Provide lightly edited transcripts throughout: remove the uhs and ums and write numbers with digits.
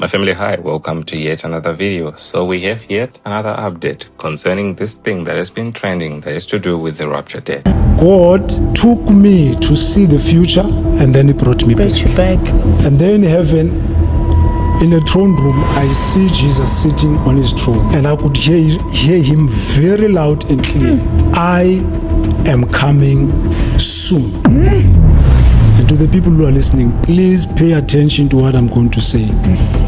My family, hi, welcome to yet another video. So we have yet another update concerning this thing that has been trending that is to do with the rapture day. God took me to see the future and then he brought me back. And then in heaven, in a throne room, I see Jesus sitting on his throne and I could hear him very loud and clear. I am coming soon. And to the people who are listening, please pay attention to what I'm going to say.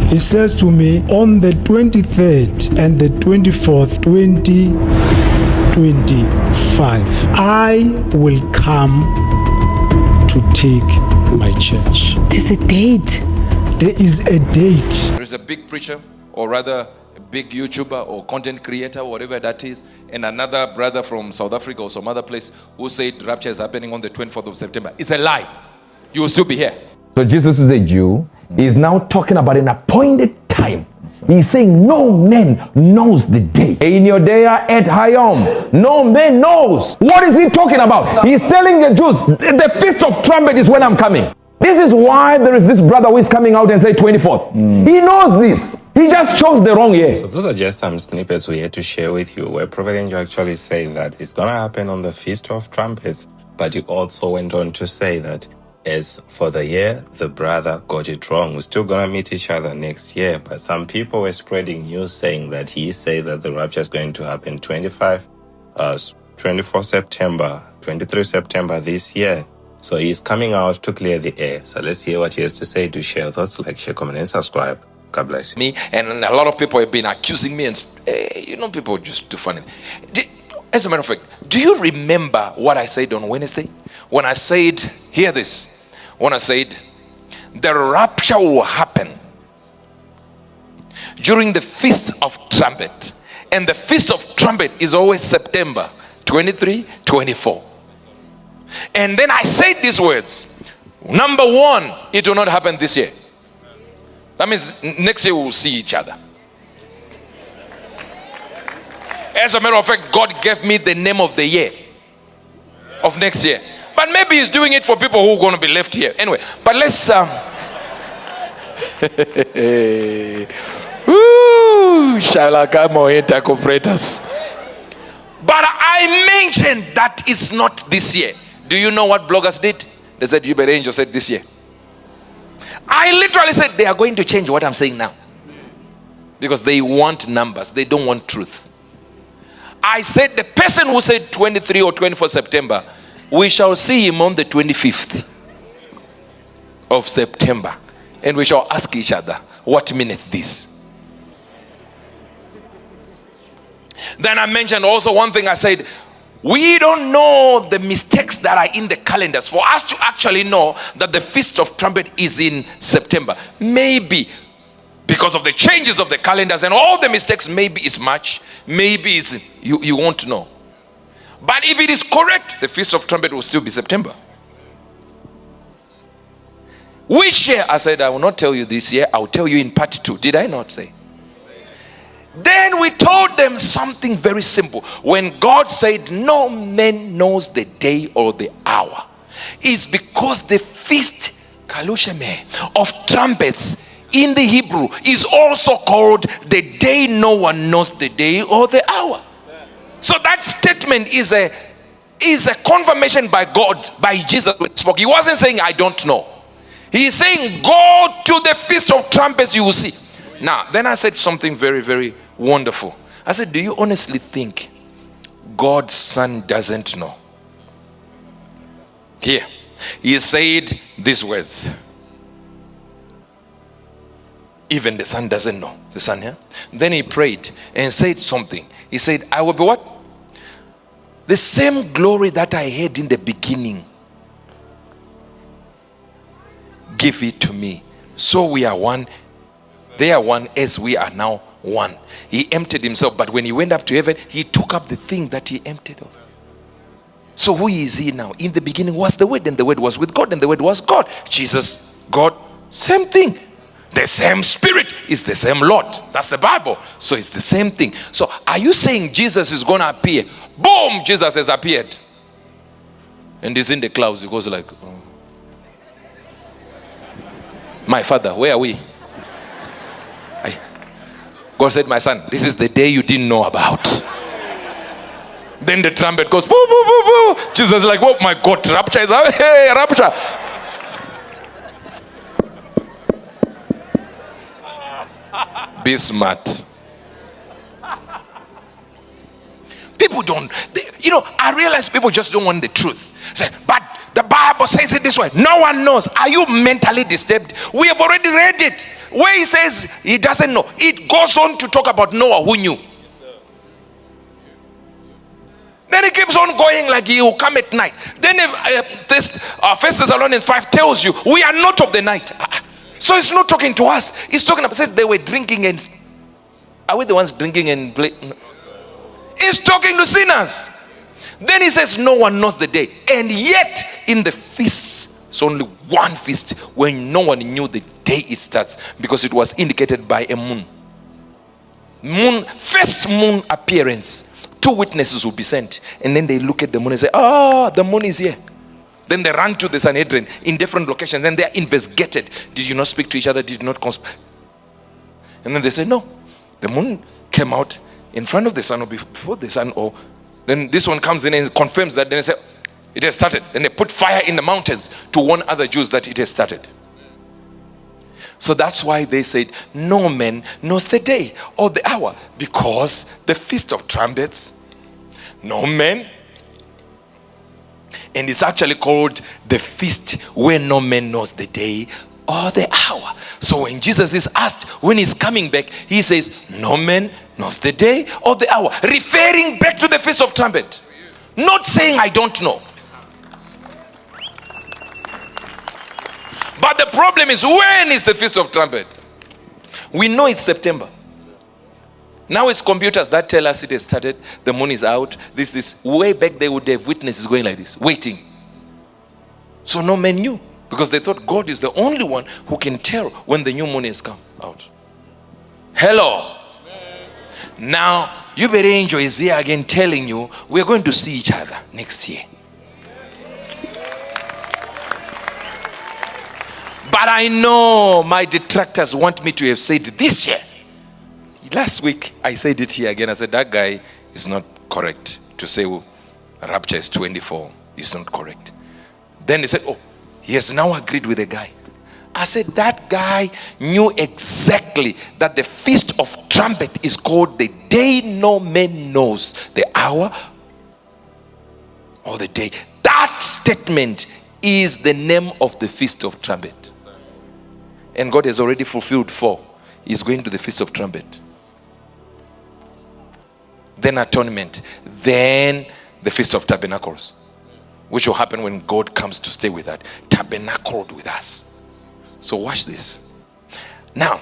He says to me, on the 23rd and the 24th, 2025, I will come to take my church. There's a date. There is a date. There is a big preacher, or rather a big YouTuber or content creator, whatever that is, and another brother from South Africa or some other place who said rapture is happening on the 24th of September. It's a lie. You will still be here. So Jesus is a Jew. He is now talking about an appointed time. He's saying no man knows the day. In your day at Hayom, no man knows. What is he talking about? He's telling the Jews, the Feast of Trumpets is when I'm coming. This is why there is this brother who is coming out and say 24th. He knows this. He just chose the wrong year. So those are just some snippets we had to share with you where Prophet Angel actually said that it's going to happen on the Feast of Trumpets. But he also went on to say that as for the year, the brother got it wrong. We're still going to meet each other next year. But some people were spreading news saying that he said that the rapture is going to happen 24 September, 23 September this year. So he's coming out to clear the air. So let's hear what he has to say. Do share thoughts, like, share, comment, and subscribe. God bless you. Me and a lot of people have been accusing me, and people just too funny. As a matter of fact, do you remember what I said on Wednesday? When I said, hear this, when I said, the rapture will happen during the Feast of Trumpet. And the Feast of Trumpet is always September 23, 24. And then I said these words. Number one, it will not happen this year. That means next year we will see each other. As a matter of fact, God gave me the name of the year of next year. But maybe he's doing it for people who are going to be left here. Anyway, but let's interpreters. But I mentioned that it's not this year. Do you know what bloggers did? They said, Uebert Angel said this year. I literally said they are going to change what I'm saying now. Because they want numbers. They don't want truth. I said the person who said 23 or 24 September, we shall see him on the 25th of September. And we shall ask each other, what meaneth this? Then I mentioned also one thing. I said, we don't know the mistakes that are in the calendars for us to actually know that the Feast of Trumpet is in September. Maybe because of the changes of the calendars and all the mistakes, maybe it's March, maybe it's you won't know. But if it is correct, the Feast of Trumpet will still be September. Which year? I said, I will not tell you this year. I will tell you in part 2. Did I not say? Then we told them something very simple. When God said no man knows the day or the hour, it's because the Feast of Trumpets in the Hebrew is also called the day no one knows the day or the hour. So that statement is a confirmation by God, by Jesus when he spoke. He wasn't saying I don't know. He's saying go to the Feast of Trumpets, you will see. Now, then I said something very, very wonderful. I said, do you honestly think God's Son doesn't know? Here, he said these words. Even the Son doesn't know. The Son, yeah? Then he prayed and said something. He said, I will be what? The same glory that I had in the beginning. Give it to me. So we are one. They are one as we are now one. He emptied himself, but when he went up to heaven, he took up the thing that he emptied of. So who is he now? In the beginning was the Word, and the Word was with God, and the Word was God. Jesus, God, same thing. The same Spirit is the same Lord. That's the Bible. So it's the same thing. So are you saying Jesus is going to appear? Boom, Jesus has appeared. And he's in the clouds. He goes like, oh. My Father, where are we? God said, my son, this is the day you didn't know about. Then the trumpet goes, boo, boo, boo, boo. Jesus is like, oh my God, rapture is out. Hey, rapture. Be smart. People don't, I realize people just don't want the truth. Say, but the Bible says it this way. No one knows. Are you mentally disturbed? We have already read it. Where he says he doesn't know. It goes on to talk about Noah who knew. Then he keeps on going like he will come at night. Then this 1 Thessalonians 5 tells you we are not of the night. So it's not talking to us. It's talking about, said they were drinking and, are we the ones drinking and play? No. It's talking to sinners. Then he says no one knows the day. And yet in the feast, it's only one feast when no one knew the day it starts, because it was indicated by a moon. First moon appearance. 2 witnesses will be sent, and then they look at the moon and say, the moon is here. Then they run to the Sanhedrin in different locations, and they are investigated. Did you not speak to each other? Did you not conspire? And then they say, no, the moon came out in front of the sun or before the sun. Or then this one comes in and confirms that. Then they say, it has started. Then they put fire in the mountains to warn other Jews that it has started. So that's why they said no man knows the day or the hour, because the Feast of Trumpets, no man. And it's actually called the feast where no man knows the day or the hour. So when Jesus is asked when he's coming back, he says no man knows the day or the hour, referring back to the Feast of Trumpet, not saying I don't know. But the problem is, when is the Feast of Trumpet? We know it's September. Now it's computers that tell us it has started. The moon is out. This way back they would have witnesses going like this, waiting. So no man knew, because they thought God is the only one who can tell when the new moon has come out. Hello. Now Uebert Angel is here again telling you we are going to see each other next year. But I know my detractors want me to have said this year. Last week, I said it here again. I said, that guy is not correct to say rapture is 24. It's not correct. Then they said, oh, he has now agreed with the guy. I said, that guy knew exactly that the Feast of Trumpet is called the day no man knows the hour or the day. That statement is the name of the Feast of Trumpet. And God has already fulfilled 4. He's going to the Feast of Trumpet. Then atonement. Then the Feast of Tabernacles, which will happen when God comes to stay with us. Tabernacled with us. So watch this. Now,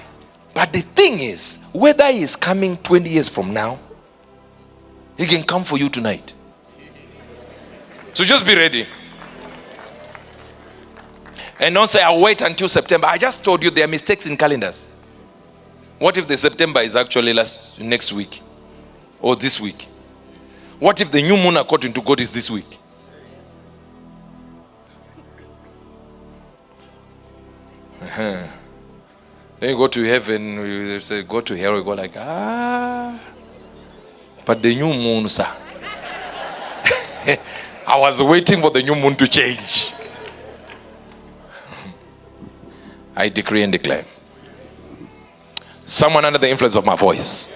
but the thing is, whether he is coming 20 years from now, he can come for you tonight. So just be ready. And don't say, I'll wait until September. I just told you there are mistakes in calendars. What if the September is actually next week? Or this week? What if the new moon according to God is this week? Then you go to heaven, you say, go to hell, you go like, but the new moon, sir. I was waiting for the new moon to change. I decree and declare. Someone under the influence of my voice,